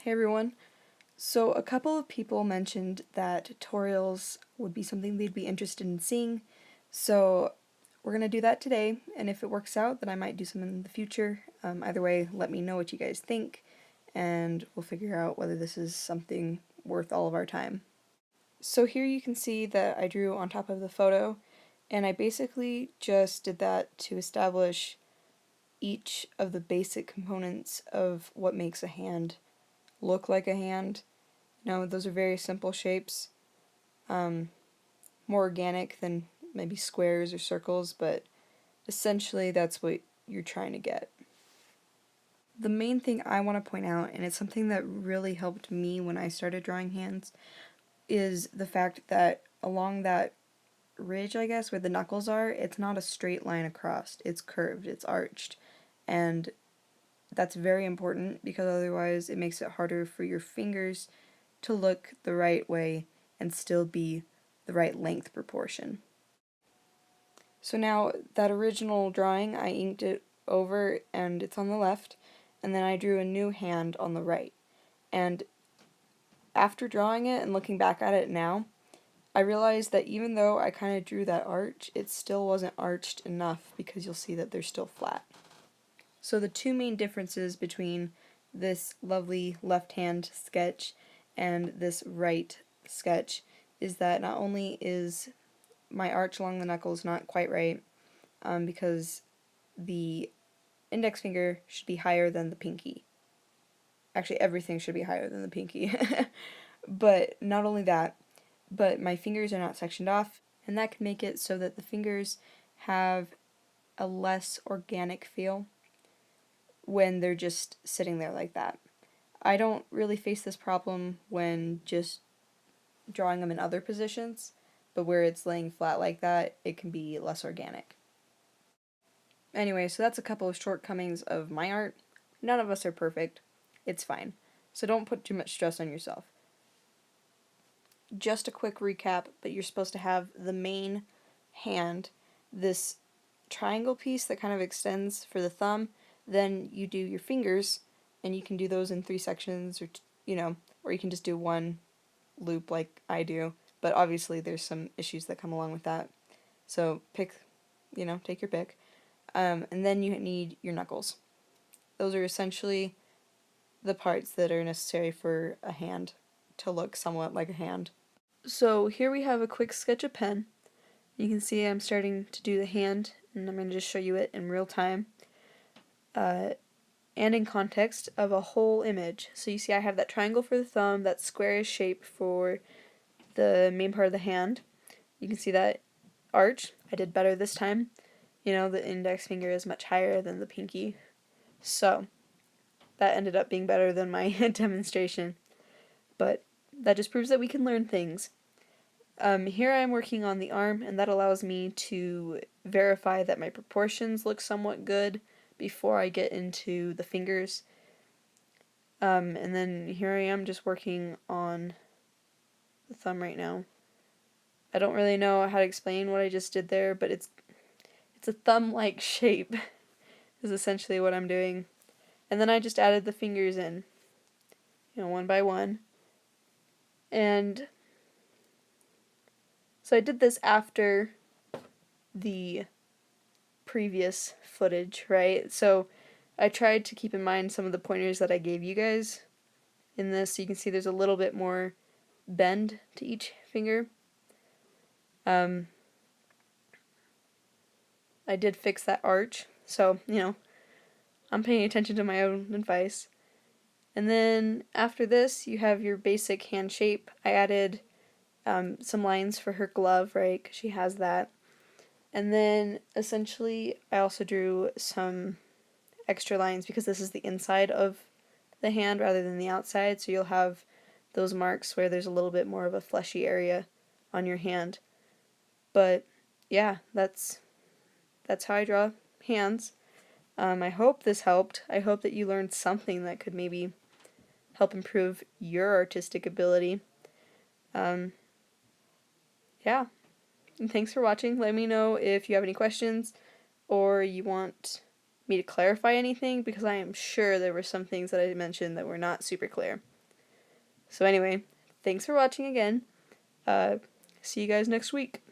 Hey everyone. So a couple of people mentioned that tutorials would be something they'd be interested in seeing, so we're going to do that today, and if it works out then I might do some in the future. Either way, let me know what you guys think, and we'll figure out whether this is something worth all of our time. So here you can see that I drew on top of the photo, and I basically just did that to establish each of the basic components of what makes a hand look like a hand. No, those are very simple shapes, more organic than maybe squares or circles, but essentially that's what you're trying to get. The main thing I want to point out, and it's something that really helped me when I started drawing hands, is the fact that along that ridge, I guess, where the knuckles are, it's not a straight line across. It's curved, it's arched, and that's very important because otherwise it makes it harder for your fingers to look the right way and still be the right length proportion. So now that original drawing, I inked it over and it's on the left, and then I drew a new hand on the right. And after drawing it and looking back at it now, I realized that even though I kind of drew that arch, it still wasn't arched enough because you'll see that they're still flat. So the two main differences between this lovely left hand sketch and this right sketch is that not only is my arch along the knuckles not quite right, because the index finger should be higher than the pinky. Actually, everything should be higher than the pinky. But not only that, but my fingers are not sectioned off, and that can make it so that the fingers have a less organic feel when they're just sitting there like that. I don't really face this problem when just drawing them in other positions, but where it's laying flat like that, it can be less organic. Anyway, so that's a couple of shortcomings of my art. None of us are perfect. It's fine. So don't put too much stress on yourself. Just a quick recap, but you're supposed to have the main hand, this triangle piece that kind of extends for the thumb, then you do your fingers, and you can do those in 3 sections, or or you can just do one loop like I do, but obviously there's some issues that come along with that. So pick, take your pick. And then you need your knuckles. Those are essentially the parts that are necessary for a hand to look somewhat like a hand. So here we have a quick sketch of pen. You can see I'm starting to do the hand, and I'm going to just show you it in real time. And in context of a whole image. So you see I have that triangle for the thumb, that squarish shape for the main part of the hand. You can see that arch. I did better this time. The index finger is much higher than the pinky. So that ended up being better than my demonstration. But that just proves that we can learn things. Here I'm working on the arm, and that allows me to verify that my proportions look somewhat good before I get into the fingers. And then here I am just working on the thumb right now. I don't really know how to explain what I just did there, but it's a thumb-like shape is essentially what I'm doing. And then I just added the fingers in, one by one. And so I did this after the previous footage, right? So I tried to keep in mind some of the pointers that I gave you guys in this. So you can see there's a little bit more bend to each finger. I did fix that arch, so, I'm paying attention to my own advice. And then after this, you have your basic hand shape. I added some lines for her glove, right, because she has that. And then, essentially, I also drew some extra lines because this is the inside of the hand rather than the outside, so you'll have those marks where there's a little bit more of a fleshy area on your hand. But, yeah, that's how I draw hands. I hope this helped. I hope that you learned something that could maybe help improve your artistic ability. Yeah. And thanks for watching. Let me know if you have any questions or you want me to clarify anything, because I am sure there were some things that I mentioned that were not super clear. So anyway, thanks for watching again. See you guys next week.